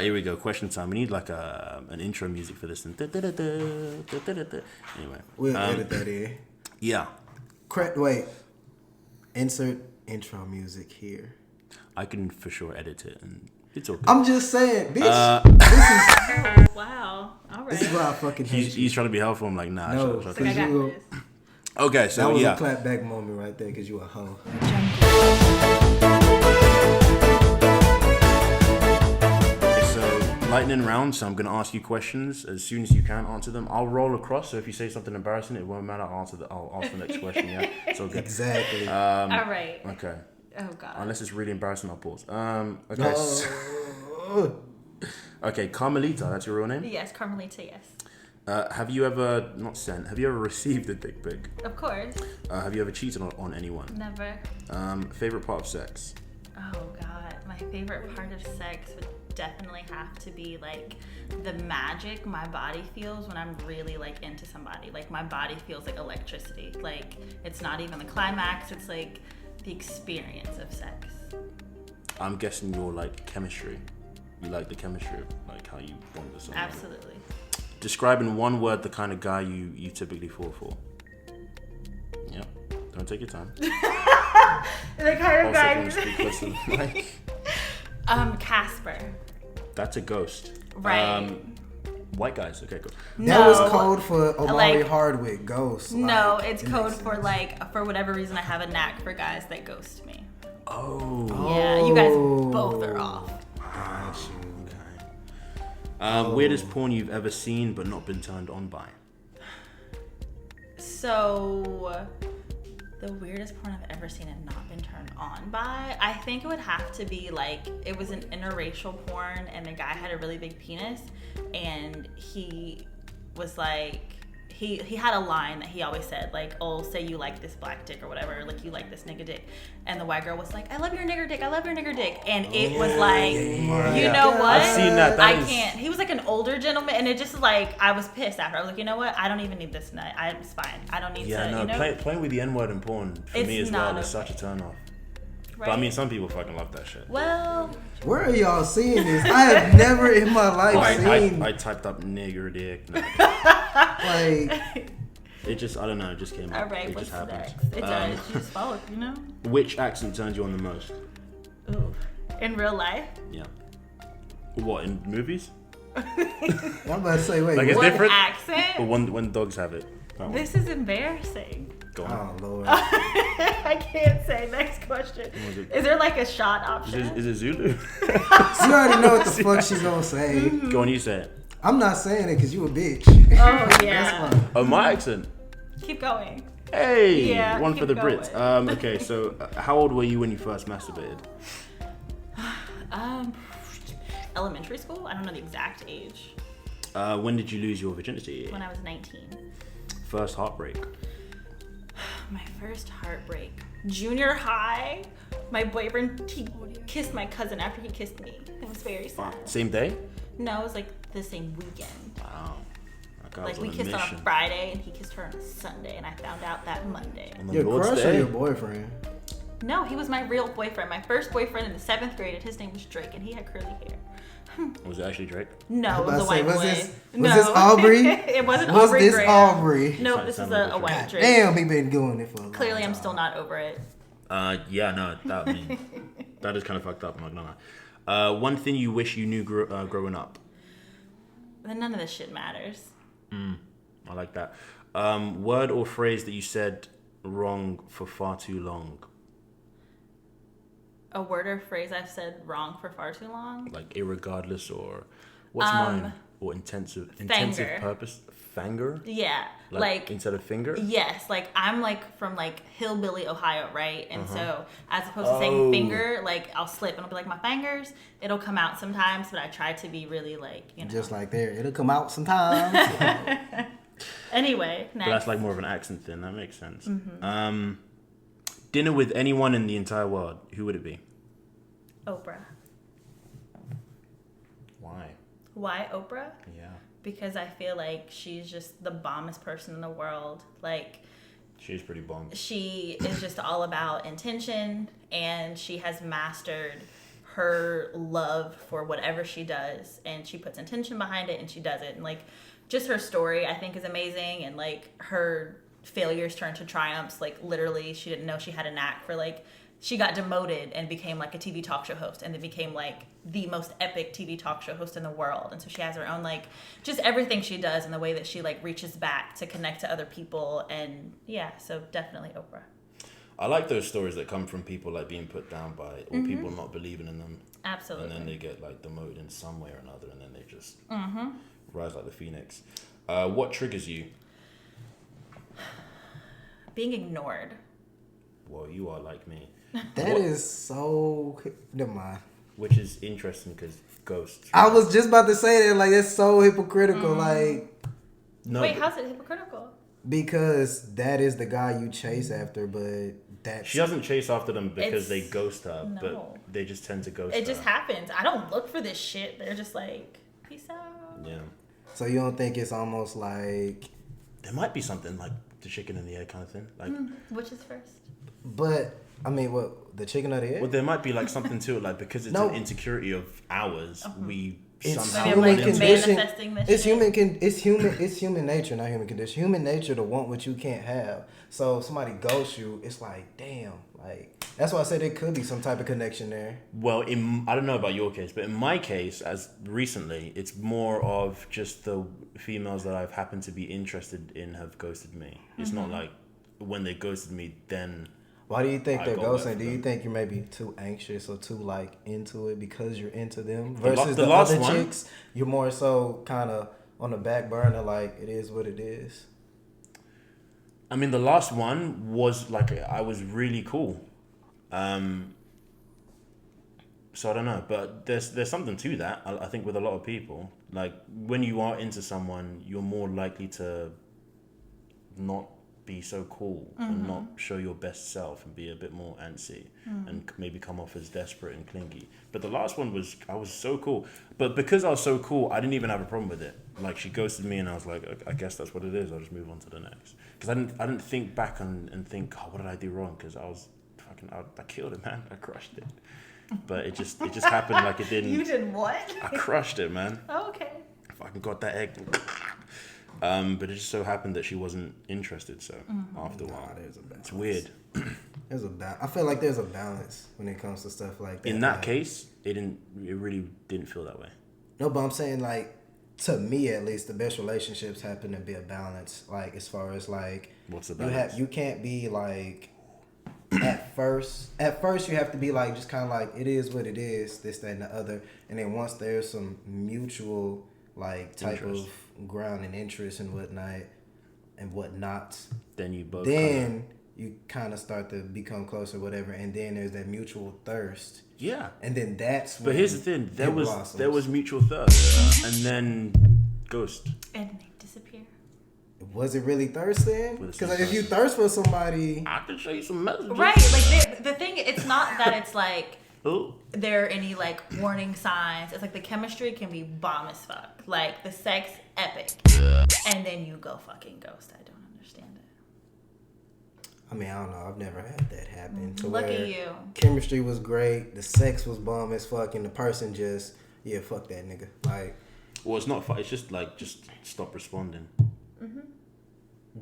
here we go. Question time. We need like an intro music for this. Anyway. We'll edit that in. Yeah. Wait. Insert intro music here. I can for sure edit it, and it's all good. I'm just saying, bitch. Wow. All right. This is why I fucking hate you. He's trying to be helpful. I'm like, nah. No, shut Like, I got you. this. Okay, so That was yeah. a clapback moment right there because you a hoe. Okay, so lightning round. So I'm gonna ask you questions as soon as you can answer them. I'll roll across. So if you say something embarrassing, it won't matter. I'll ask the next question. Yeah, it's all good. Exactly. All right. Okay. Oh God. Unless it's really embarrassing, I'll pause. Okay. No. Okay, Carmalita, that's your real name? Yes, Carmalita. Yes. Have you ever have you ever received a dick pic? Of course. Have you ever cheated on anyone? Never. Favorite part of sex? Oh God, my favorite part of sex would definitely have to be like the magic my body feels when I'm really like into somebody. Like my body feels like electricity. Like it's not even the climax. It's like the experience of sex. I'm guessing you're like chemistry. You like the chemistry of like how you want to someone. Absolutely. Describe in one word the kind of guy you typically fall for. Yep. Don't take your time. The kind of guy. Listen, like, Casper. that's a ghost. Right. White guys. Okay, cool. That was code for Omari Hardwick, Ghost. No, like, it's code for like for whatever reason I have a knack for guys that ghost me. Oh. Yeah, you guys both are off. Got you. Okay. Weirdest porn you've ever seen but not been turned on by? So, the weirdest porn I've ever seen and not been turned on by, I think it would have to be like, it was an interracial porn and the guy had a really big penis and he was like, he had a line that he always said, like, oh, say you like this black dick or whatever, like you like this nigga dick. And the white girl was like, I love your nigger dick, I love your nigger dick. And it was like, you know what? I've seen that. Can't. He was like an older gentleman and it just like, I was pissed after. I was like, you know what? I don't even need this nut. It's fine. I don't need to, no, you know? playing with the N-word in porn, for me as well, is such a turn off. Right? But I mean, some people fucking love that shit. Well, where are y'all seeing this? I have never in my life seen. I typed up nigger dick. No. Like, it just, I don't know, it just came up. all right, It what's just happened. next? It does. You just follow, you know? Which accent turns you on the most? Ooh. In real life? Yeah. What, in movies? I'm about to say, wait, Like, it's What different? accent? Or when dogs have it? That one. This is embarrassing. Go on. Oh Lord. I can't say. Next question. Is there like a shot option? Is it Zulu? You already know what the fuck she's gonna say. Go on, you say it. I'm not saying it because you a bitch. Oh, yeah. That's fine. Oh, my accent? Keep going. Hey! Yeah, one for keep the Brits. Okay, so how old were you when you first masturbated? Elementary school? I don't know the exact age. When did you lose your virginity? When I was 19. First heartbreak. My first heartbreak. Junior high. My boyfriend kissed my cousin after he kissed me. It was very sad. Same day? No, it was like the same weekend. Wow. That guy Like was we on a kissed on mission. a Friday and he kissed her on a Sunday and I found out that Monday. On the Your Lord's crush Day? or your boyfriend? No, he was my real boyfriend. My first boyfriend in the 7th grade and his name was Drake and he had curly hair. Was it actually Drake? No, it was a white boy. Was this Aubrey? It wasn't Was Aubrey this Graham. Aubrey? No, this is a white God Drake. damn, he been doing it for a long Clearly, I'm time. still not over it. Yeah, no, that is kind of fucked up. I'm not gonna lie. One thing you wish you knew growing up. Then none of this shit matters. I like that. Word or phrase that you said wrong for far too long. A word or phrase I've said wrong for far too long. Like irregardless or what's mine? Or intensive purpose. Fanger? Yeah, like instead of finger? yes, like I'm like from like hillbilly Ohio, right? And so as opposed to saying finger, like I'll slip and I'll be like my fingers. It'll come out sometimes, but I try to be really like, you know. Just like there, it'll come out sometimes. Anyway, But next. that's like more of an accent thing. That makes sense. Dinner with anyone in the entire world. Who would it be? Oprah. Why? Why Oprah? Yeah. Because I feel like she's just the bombest person in the world. Like, She's pretty bomb. she is just all about intention and she has mastered her love for whatever she does, and she puts intention behind it, and she does it. And like, just her story, I think, is amazing. And like, her failures turn to triumphs. Like, literally, she didn't know she had a knack for like, she got demoted and became like a TV talk show host, and then became like the most epic TV talk show host in the world. And so she has her own, like, just everything she does and the way that she like reaches back to connect to other people. And yeah, so definitely Oprah. I like those stories that come from people like being put down by, or people not believing in them. Absolutely. And then they get like demoted in some way or another, and then they just rise like the phoenix. What triggers you? Being ignored. Well, you are like me. That is so. Never mind. Which is interesting because ghosts. I was just about to say that. Like, that's so hypocritical. Like, No, Wait, but how's it hypocritical? because that is the guy you chase after, but that's. she doesn't chase after them because It's- they ghost her, no. but they just tend to ghost It her. just happens. I don't look for this shit. They're just like, peace out. Yeah. So you don't think it's almost like. There might be something like the chicken and the egg kind of thing. Like, Which is first? But, I mean, what? The chicken or the egg? well, there might be like something to it, like because it's No. an insecurity of ours, we It's somehow Maybe I'm human like run into condition. manifesting this It's shit. it's human nature, not human condition. Human nature to want what you can't have. So if somebody ghosts you, it's like, damn, like that's why I said there could be some type of connection there. Well, I don't know about your case, but in my case, as recently, it's more of just the females that I've happened to be interested in have ghosted me. It's not like when they ghosted me, then Why do you think I they're go ghosting? left Do you them. think you're maybe too anxious or too like into it because you're into them The versus the the, last other one- chicks? You're more so kind of on the back burner, like it is what it is. I mean, the last one was like I was really cool. So I don't know, but there's something to that. I think with a lot of people, like when you are into someone, you're more likely to not be so cool and not show your best self and be a bit more antsy and maybe come off as desperate and clingy. But the last one was I was so cool, but because I was so cool, I didn't even have a problem with it. Like she ghosted me, and I was like, I guess that's what it is. I'll just move on to the next. Because I didn't think back and think, oh, what did I do wrong? Because I was fucking I killed it, man. I crushed it. But it just happened like it didn't. You did what? I crushed it, man. Oh, okay. I fucking got that egg. But it just so happened that she wasn't interested. So after a while, there's a balance. it's weird. There's I feel like there's a balance when it comes to stuff like that. In that like, case, it really didn't feel that way. No, but I'm saying like to me at least, the best relationships happen to be a balance. Like as far as like What's the balance? you can't be like at first you have to be like just kind of like it is what it is, this, that, and the other, and then once there's some mutual like type Interest. of ground and interest and whatnot, Then you both. then you kind of start to become closer, whatever, and then there's that mutual thirst, Yeah. and then that's. But here's the thing: there blossoms. was mutual thirst, and then ghost. And they disappear. Was it really thirst then? With a Because sense if you of- thirst for somebody, I can show you some messages. Right. Like the thing, it's not that it's like Oh. there are any like warning signs. It's like the chemistry can be bomb as fuck. Like the sex epic, and then you go fucking ghost. I don't understand it. I mean, I don't know. I've never had that happen. To Look where at you. chemistry was great, the sex was bomb as fuck, and the person just, yeah, fuck that nigga. Like, Well, it's not fun. It's just like just stop responding.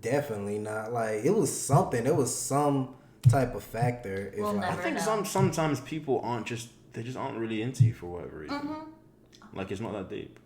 definitely not. Like, it was something. It was some type of factor. If We'll like, I never think know. sometimes people they just aren't really into you for whatever reason. Like it's not that deep.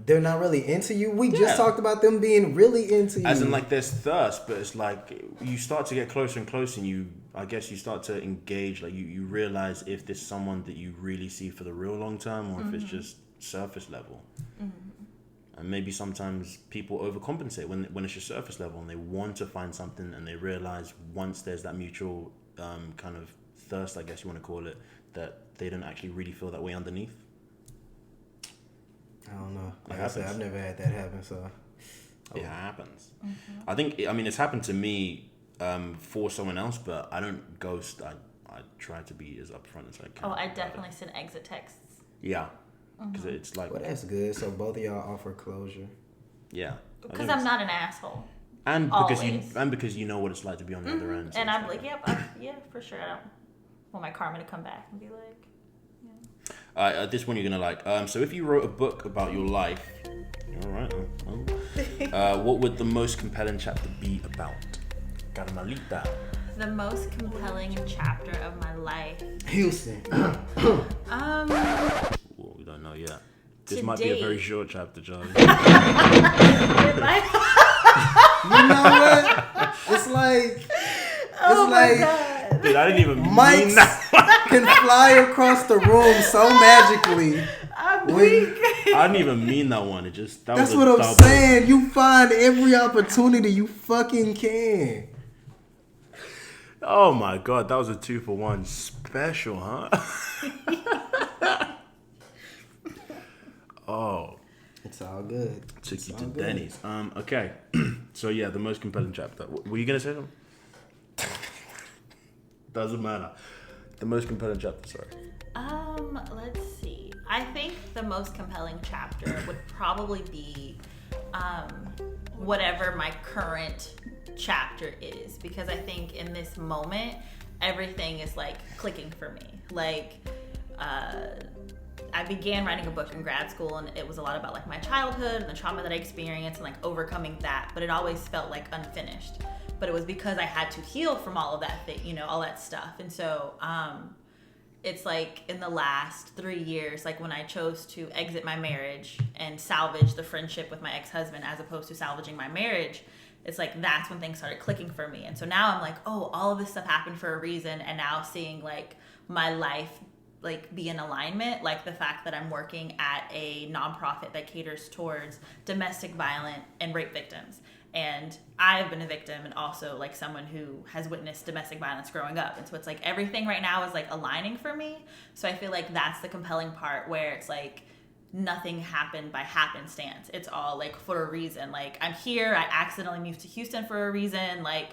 they're not really into you. We Yeah. just talked about them being really into you. As in, like, there's thirst, but it's like you start to get closer and closer, and I guess you start to engage. Like, you realize if there's someone that you really see for the real long term, or if it's just surface level. And maybe sometimes people overcompensate when it's just surface level, and they want to find something, and they realize once there's that mutual kind of thirst, I guess you want to call it, that they don't actually really feel that way underneath. I don't know. Like It I said, happens. I've never had that happen, so. It happens. I think. I mean, it's happened to me for someone else, but I don't ghost. I try to be as upfront as I can. Oh, I about definitely it. send exit texts. Yeah, because it's like Well, that's good. So both of y'all offer closure. yeah. I Because think I'm it's- not an asshole. and always. because you know what it's like to be on the other end. so And it's I'm like, yep, yeah, for sure. I don't want my karma to come back and be like, This one you're gonna like. So if you wrote a book about your life, all right. What would the most compelling chapter be about? Carmalita. The most compelling chapter of my life. Houston. Well, we don't know yet. This might be a very short chapter, Charlie. You know what? It's like. Oh my like. God. Dude, I didn't even mean Mics that. can fly across the room so magically. I'm weak. I didn't even mean that one. That's what I'm saying. You find every opportunity you fucking can. Oh my God, that was a 2-for-1 special, huh? Oh. It's all good. Took you to Denny's. Okay. So yeah, the most compelling chapter. Were you gonna say something? Doesn't matter. The most compelling chapter, sorry. Let's see. I think the most compelling chapter would probably be whatever my current chapter is, because I think in this moment everything is like clicking for me. Like I began writing a book in grad school, and it was a lot about like my childhood and the trauma that I experienced and like overcoming that, but it always felt like unfinished. But it was because I had to heal from all of that thing, all that stuff. And so it's like in the last 3 years, like when I chose to exit my marriage and salvage the friendship with my ex-husband as opposed to salvaging my marriage, it's like that's when things started clicking for me. And so now I'm like, oh, all of this stuff happened for a reason. And now seeing like my life like be in alignment, like the fact that I'm working at a nonprofit that caters towards domestic violence and rape victims. And I've been a victim and also like someone who has witnessed domestic violence growing up. And so it's like everything right now is like aligning for me. So I feel like that's the compelling part, where it's like nothing happened by happenstance. It's all like for a reason. Like I'm here, I accidentally moved to Houston for a reason. Like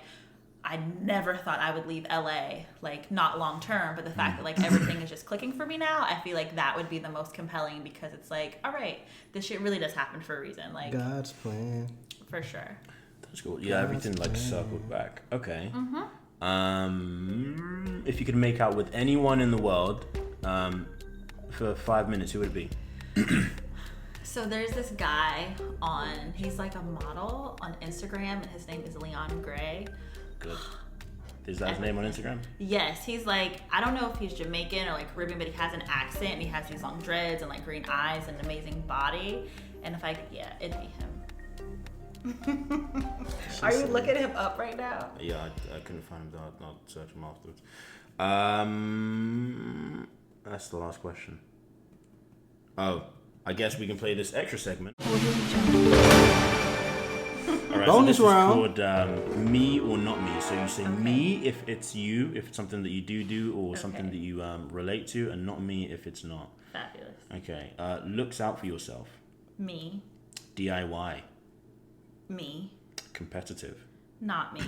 I never thought I would leave LA, like not long term, but the fact that like everything is just clicking for me now, I feel like that would be the most compelling, because it's like, all right, this shit really does happen for a reason. Like God's plan. For sure. That's cool. Yeah, everything like circled back. Okay. If you could make out with anyone in the world for 5 minutes, who would it be? So there's this guy he's like a model on Instagram, and his name is Leon Gray. Good. Is that his name on Instagram? Yes, he's like, I don't know if he's Jamaican or like Caribbean, but he has an accent, and he has these long dreads and like green eyes and an amazing body. And if it'd be him. Are you looking him up right now? Yeah, I couldn't find him. I'll search him afterwards. That's the last question. Oh, I guess we can play this extra segment. All right, bonus so this round. is called me or not me. So you say me if it's you, if it's something that you do, or something that you relate to, and not me if it's not. Fabulous. Okay. Looks out for yourself. Me. DIY. Me. Competitive. Not me.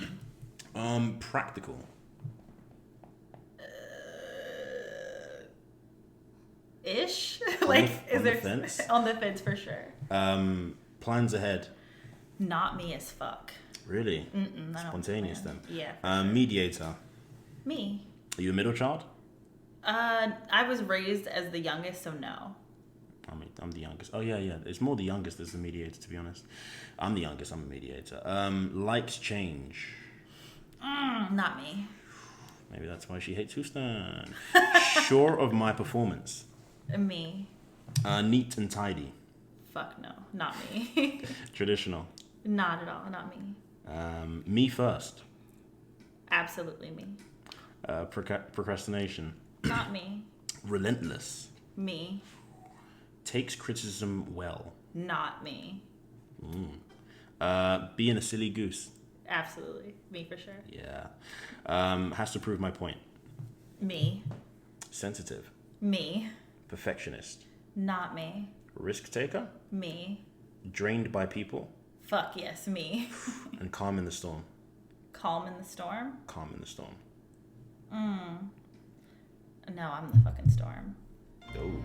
Practical. Ish. Like, on the fence? On the fence for sure. Plans ahead. Not me as fuck. Really? Spontaneous then. Yeah. Mediator. Me. Are you a middle child? I was raised as the youngest, so no. I mean, I'm the youngest. Oh yeah. It's more the youngest as the mediator, to be honest. I'm the youngest. I'm a mediator. Likes change. Not me. Maybe that's why she hates Houston. Sure of my performance. Me. Neat and tidy. Fuck no. Not me. Traditional. Not at all. Not me. Me first. Absolutely me. Procrastination. Not me. Relentless. Me. Takes criticism well. Not me. Being a silly goose. Absolutely. Me for sure. Yeah. Has to prove my point. Me. Sensitive. Me. Perfectionist. Not me. Risk taker. Me. Drained by people. Fuck yes, me. And calm in the storm. Calm in the storm? Calm in the storm. No, I'm the fucking storm. Oh.